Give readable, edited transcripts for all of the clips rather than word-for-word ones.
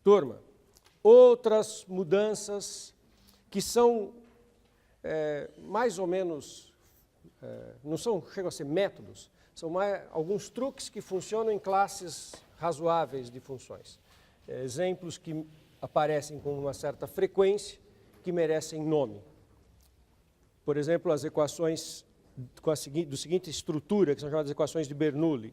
Turma, outras mudanças que são mais ou menos, não chegam a ser métodos, são alguns truques que funcionam em classes razoáveis de funções. Exemplos que aparecem com uma certa frequência, que merecem nome. Por exemplo, as equações do seguinte estrutura, que são chamadas equações de Bernoulli.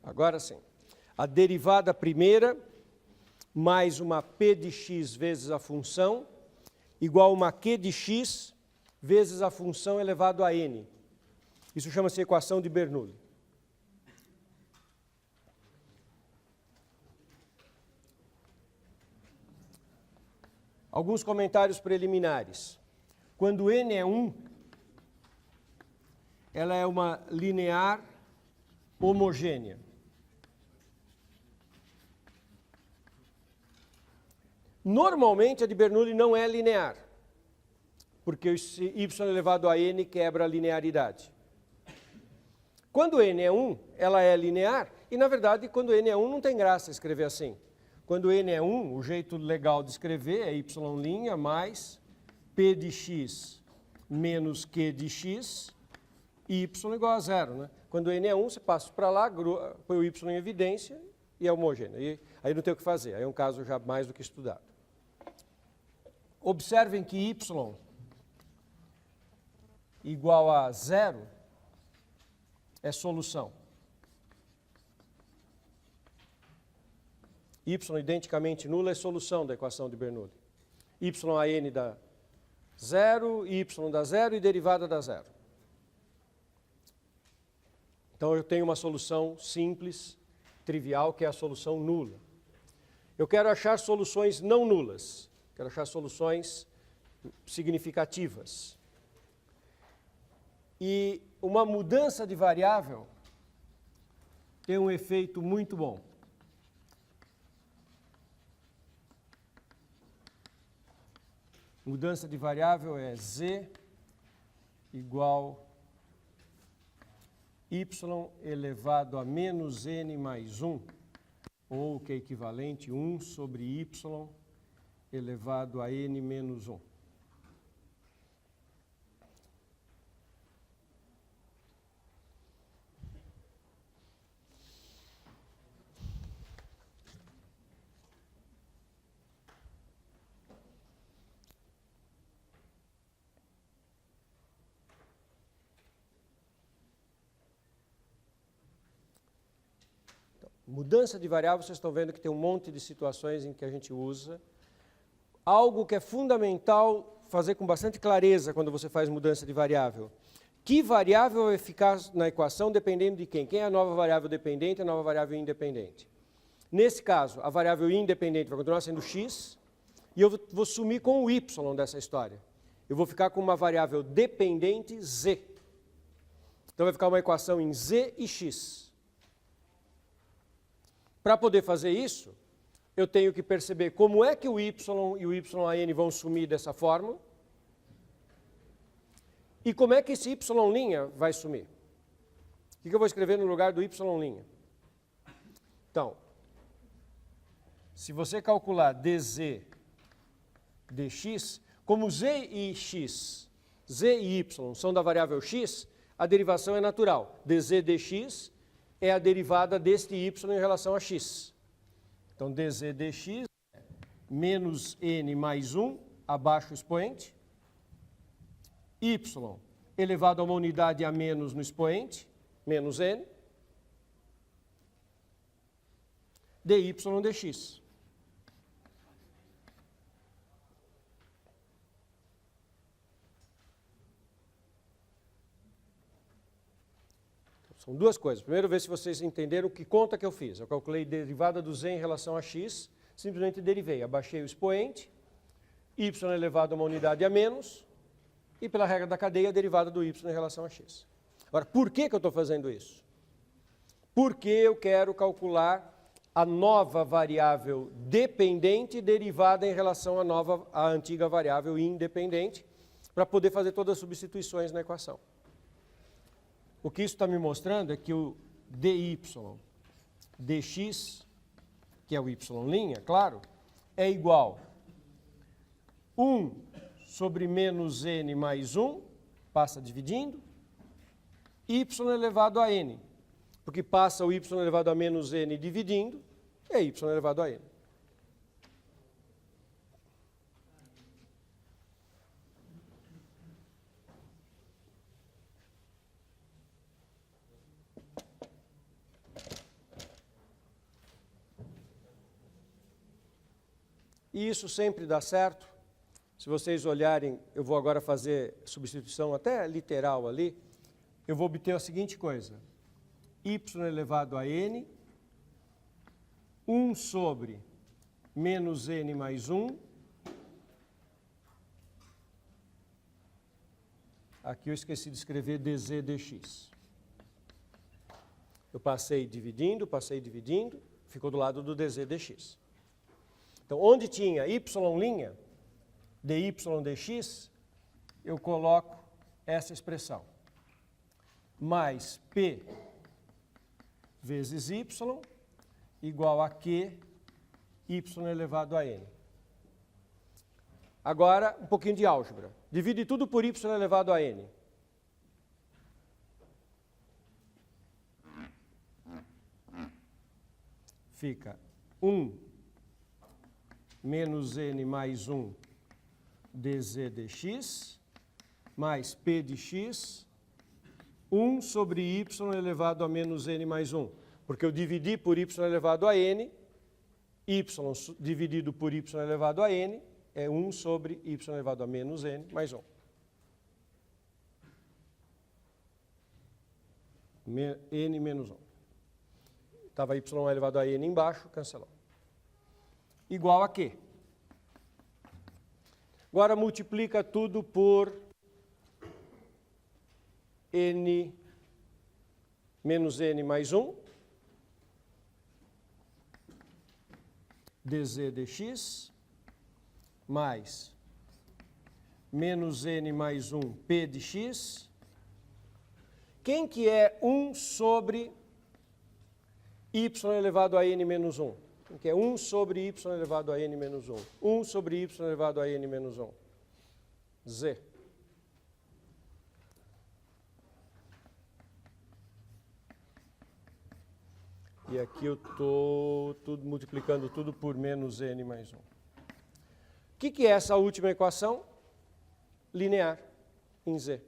Agora sim, a derivada primeira mais uma p de x vezes a função igual a uma q de x vezes a função elevado a n. Isso chama-se equação de Bernoulli. Alguns comentários preliminares. Quando n é 1, ela é uma linear homogênea. Normalmente, a de Bernoulli não é linear, porque esse y elevado a n quebra a linearidade. Quando n é 1, ela é linear, e, na verdade, quando n é 1, não tem graça escrever assim. Quando n é 1, o jeito legal de escrever é y' mais p de x menos q de x, e y igual a 0. Né? Quando n é 1, você passa para lá, põe o y em evidência e é homogêneo. E aí não tem o que fazer, aí é um caso já mais do que estudado. Observem que y igual a 0 é solução. Y identicamente nula é solução da equação de Bernoulli. Y a n dá 0, y dá 0 e derivada dá 0. Então eu tenho uma solução simples, trivial, que é a solução nula. Eu quero achar soluções não nulas. Quero achar soluções significativas. E uma mudança de variável tem um efeito muito bom. Mudança de variável é z igual y elevado a menos n mais 1, ou que é equivalente 1 sobre y elevado a n menos 1. Mudança de variável, vocês estão vendo que tem um monte de situações em que a gente usa. Algo que é fundamental fazer com bastante clareza quando você faz mudança de variável. Que variável vai ficar na equação dependendo de quem? Quem é a nova variável dependente e a nova variável independente? Nesse caso, a variável independente vai continuar sendo x e eu vou sumir com o y dessa história. Eu vou ficar com uma variável dependente z. Então vai ficar uma equação em z e x. Para poder fazer isso, eu tenho que perceber como é que o y e o yn vão sumir dessa forma e como é que esse y' vai sumir. O que eu vou escrever no lugar do y'? Então, se você calcular dz dx, como z e y são da variável x, a derivação é natural. dz dx é a derivada deste y em relação a x. Então, dz dx é menos n mais 1, abaixo o expoente, y elevado a uma unidade a menos no expoente, menos n, dy dx. São duas coisas. Primeiro, ver se vocês entenderam que conta que eu fiz. Eu calculei derivada do z em relação a x, simplesmente derivei. Abaixei o expoente, y elevado a uma unidade a menos, e pela regra da cadeia, a derivada do y em relação a x. Agora, por que eu estou fazendo isso? Porque eu quero calcular a nova variável dependente derivada em relação à antiga variável independente, para poder fazer todas as substituições na equação. O que isso está me mostrando é que o dy dx, que é o y', claro, é igual 1 sobre menos n mais 1, passa dividindo, y elevado a n, porque passa o y elevado a menos n dividindo, é y elevado a n. E isso sempre dá certo. Se vocês olharem, eu vou agora fazer substituição até literal ali, eu vou obter a seguinte coisa. Y elevado a n, 1 sobre menos n mais 1. Aqui eu esqueci de escrever dz dx. Eu passei dividindo, ficou do lado do dz dx. Então, onde tinha y', dy dx, eu coloco essa expressão. Mais p vezes y igual a q, y elevado a n. Agora, um pouquinho de álgebra. Divide tudo por y elevado a n. Fica 1 menos n mais 1 dz dx, mais p de x, 1 sobre y elevado a menos n mais 1. Porque eu dividi por y elevado a n, y dividido por y elevado a n é 1 sobre y elevado a menos n mais 1. N menos 1. Estava y elevado a n embaixo, cancelou. Igual a quê? Agora multiplica tudo por n menos n mais 1, dz dx, mais menos n mais 1, p de x. Quem que é 1 sobre y elevado a n menos 1? Que é 1 sobre y elevado a n menos 1. 1 sobre y elevado a n menos 1. Z. E aqui eu estou multiplicando tudo por menos n mais 1. O que é essa última equação? Linear em Z.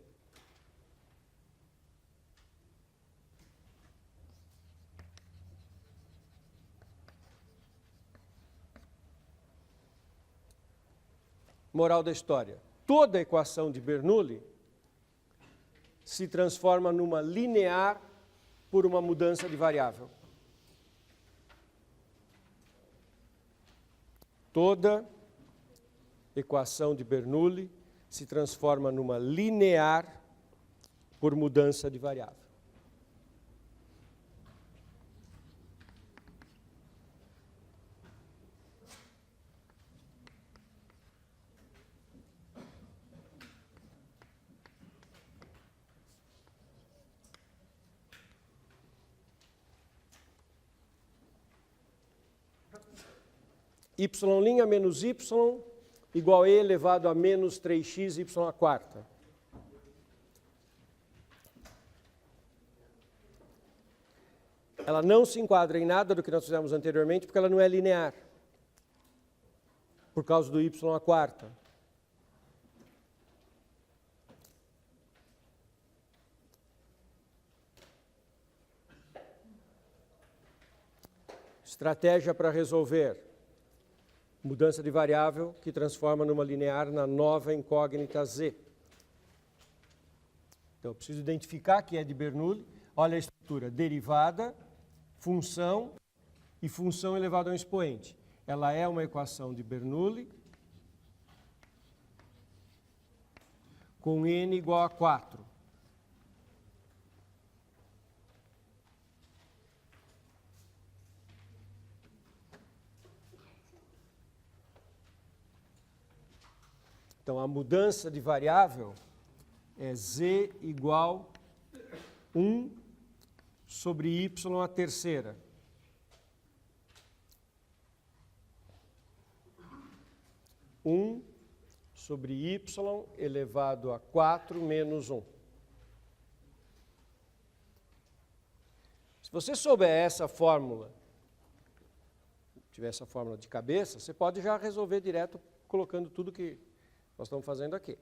Moral da história. Toda equação de Bernoulli se transforma numa linear por uma mudança de variável. Toda equação de Bernoulli se transforma numa linear por mudança de variável. Y' menos y igual a e elevado a menos 3x y à quarta. ela não se enquadra em nada do que nós fizemos anteriormente, porque ela não é linear, por causa do y à quarta. Estratégia para resolver. Mudança de variável que transforma numa linear na nova incógnita z. Então, eu preciso identificar que é de Bernoulli. Olha a estrutura: derivada, função e função elevado a um expoente. Ela é uma equação de Bernoulli com n igual a 4. Então, a mudança de variável é z igual 1 sobre y à terceira. Sobre y elevado a 4 menos 1. Se você souber essa fórmula, tiver essa fórmula de cabeça, você pode já resolver direto colocando tudo que nós estamos fazendo aqui.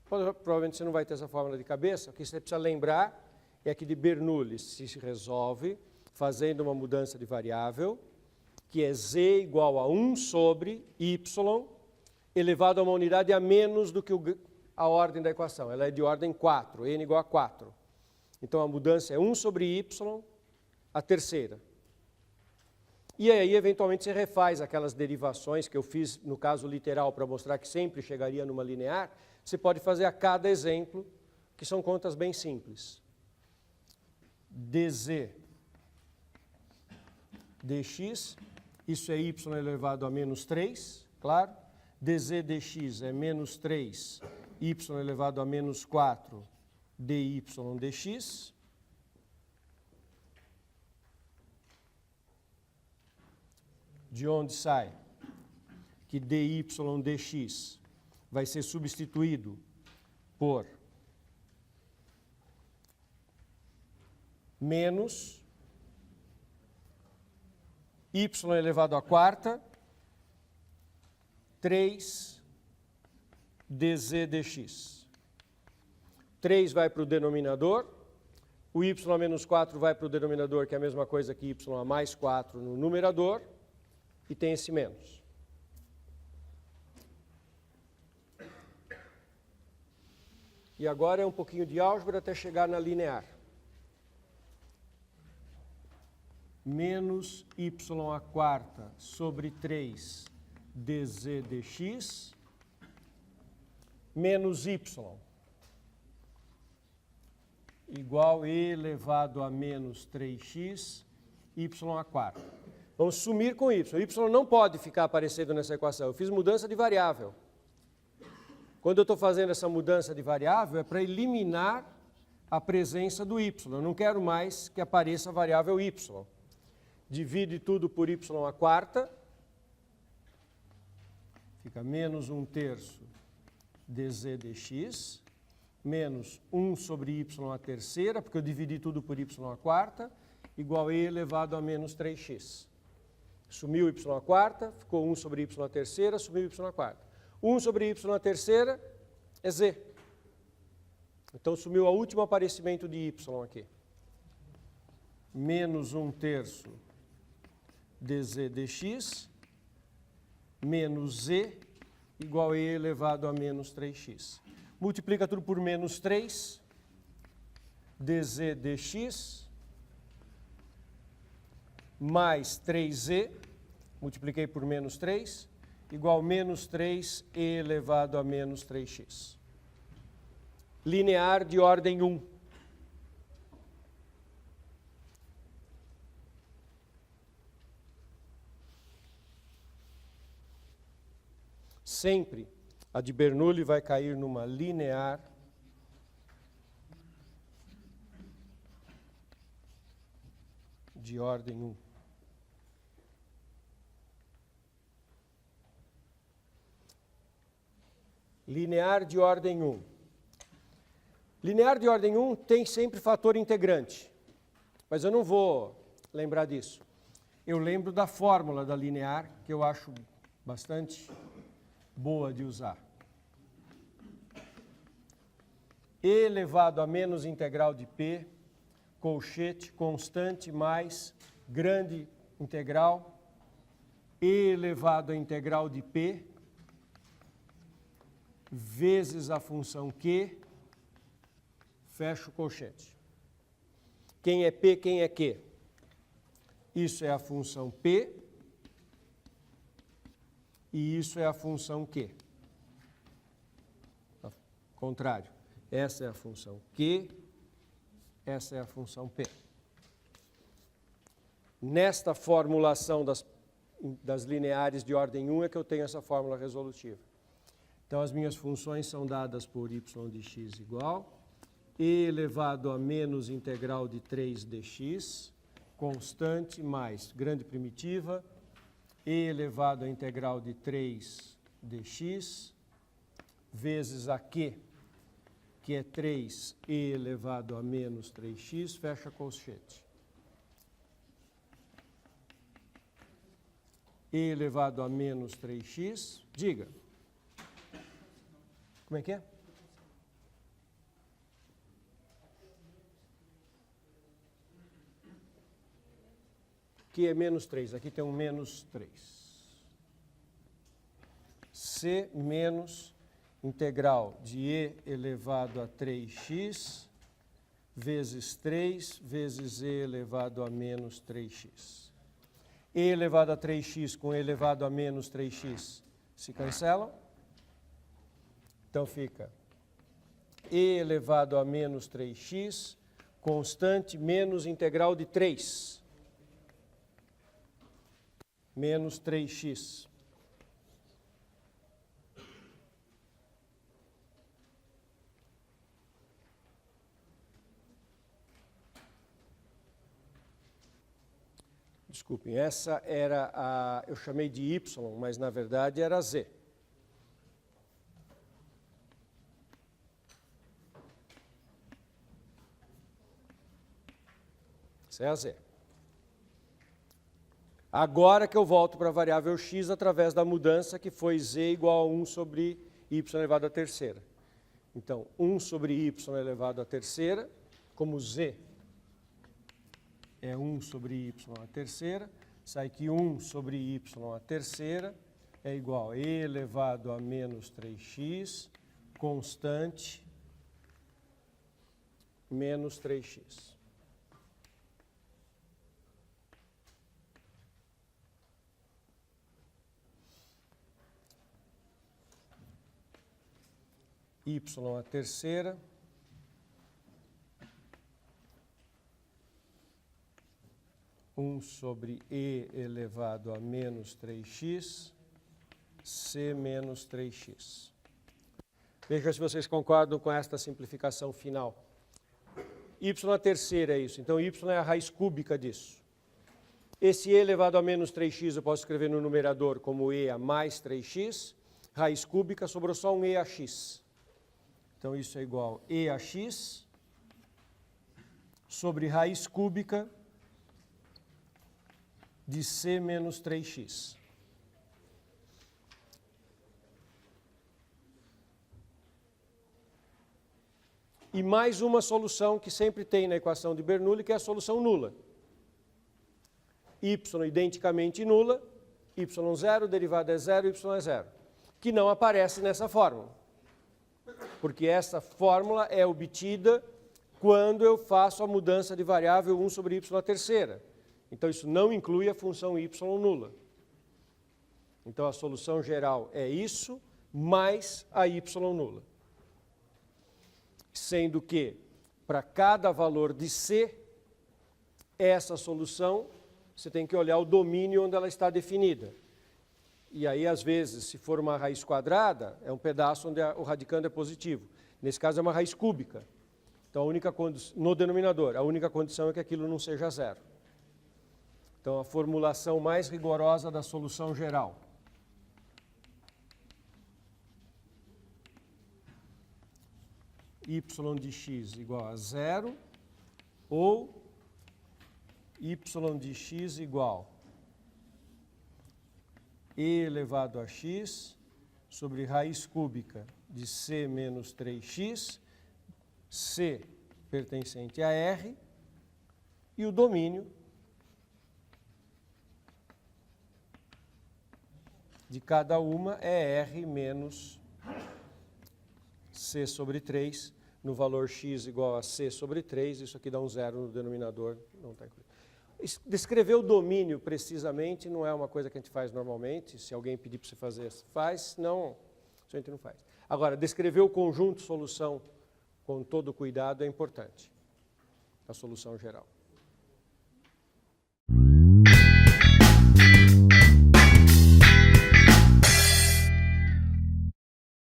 Provavelmente você não vai ter essa fórmula de cabeça. O que você precisa lembrar é que de Bernoulli se resolve fazendo uma mudança de variável, que é z igual a 1 sobre y elevado a uma unidade a menos do que a ordem da equação. Ela é de ordem 4, n igual a 4. Então, a mudança é 1 sobre y à terceira. E aí, eventualmente, você refaz aquelas derivações que eu fiz no caso literal para mostrar que sempre chegaria numa linear. Você pode fazer a cada exemplo, que são contas bem simples. dz dx, isso é y elevado a menos 3, claro. dz dx é menos 3, y elevado a menos 4, dy dx. De onde sai que dy dx vai ser substituído por menos y elevado à quarta, 3 dz dx. 3 vai para o denominador, o y a menos 4 vai para o denominador, que é a mesma coisa que y a mais 4 no numerador, e tem esse menos. E agora é um pouquinho de álgebra até chegar na linear. Menos y à quarta sobre 3 dz dx, menos y, igual e elevado a menos 3x, y à quarta. Vamos sumir com y. Y não pode ficar aparecendo nessa equação. Eu fiz mudança de variável. Quando eu estou fazendo essa mudança de variável, é para eliminar a presença do y. Eu não quero mais que apareça a variável y. Divide tudo por y à quarta. Fica menos 1/3 dz dx, menos 1 sobre y à terceira, porque eu dividi tudo por y à quarta, igual a e elevado a menos 3x. Sumiu y à quarta, ficou 1 sobre y à terceira, sumiu y à quarta. 1 sobre y à terceira é z. Então, sumiu o último aparecimento de y aqui. Menos 1/3 dz dx, menos z, igual a e elevado a menos 3x. Multiplica tudo por menos 3, dz dx, mais 3z, multipliquei por menos 3, igual a menos 3 e elevado a menos 3x. Linear de ordem 1. Sempre a de Bernoulli vai cair numa linear de ordem 1. Linear de ordem 1. Linear de ordem 1 tem sempre fator integrante, mas eu não vou lembrar disso? Eu lembro da fórmula da linear, que eu acho bastante boa de usar. E elevado a menos integral de P, colchete constante mais grande integral, E elevado a integral de P, vezes a função Q, fecha o colchete. Quem é P, quem é Q? Isso é a função P e isso é a função Q. Ao contrário, essa é a função Q, essa é a função P. Nesta formulação das lineares de ordem 1 é que eu tenho essa fórmula resolutiva. Então, as minhas funções são dadas por y de x igual e elevado a menos integral de 3 dx, constante, mais grande primitiva, e elevado a integral de 3 dx, vezes a q, que é 3 e elevado a menos 3x, fecha colchete. E elevado a menos 3x, diga. Como é que é? Aqui é menos 3, aqui tem um menos 3. C menos integral de e elevado a 3x vezes 3 vezes e elevado a menos 3x. E elevado a 3x com e elevado a menos 3x se cancelam. Então fica e elevado a menos 3x, constante menos integral de 3. Menos 3x. Desculpem, essa era a... eu chamei de y, mas na verdade era z. Essa é a z. Agora que eu volto para a variável x através da mudança que foi z igual a 1 sobre y elevado à terceira. Então, 1 sobre y elevado à terceira, como z é 1 sobre y à terceira, sai que 1 sobre y à terceira é igual a e elevado a menos 3x, constante, menos 3x. Y à terceira, sobre e elevado a menos 3x, c menos 3x. Veja se vocês concordam com esta simplificação final. Y à terceira é isso, então y é a raiz cúbica disso. Esse e elevado a menos 3x eu posso escrever no numerador como e a mais 3x, raiz cúbica, sobrou só um e a x. Então, isso é igual a e a x sobre raiz cúbica de c menos 3x. E mais uma solução que sempre tem na equação de Bernoulli, que é a solução nula. Y identicamente nula, y0, derivada é zero, y é zero. Que não aparece nessa fórmula. Porque essa fórmula é obtida quando eu faço a mudança de variável 1 sobre y à terceira. Então, isso não inclui a função y nula. Então, a solução geral é isso, mais a y nula. Sendo que, para cada valor de c, essa solução, você tem que olhar o domínio onde ela está definida. E aí, às vezes, se for uma raiz quadrada, é um pedaço onde o radicando é positivo. Nesse caso, é uma raiz cúbica. Então, a única no denominador, a única condição é que aquilo não seja zero. Então, a formulação mais rigorosa da solução geral. Y de x igual a zero, ou y de x igual e elevado a x sobre raiz cúbica de c menos 3x, c pertencente a R, e o domínio de cada uma é R menos c sobre 3, no valor x igual a c sobre 3, isso aqui dá um zero no denominador, não está incluído. Descrever o domínio precisamente não é uma coisa que a gente faz normalmente, se alguém pedir para você fazer, faz, não, isso a gente não faz. Agora, descrever o conjunto solução com todo cuidado é importante, a solução geral.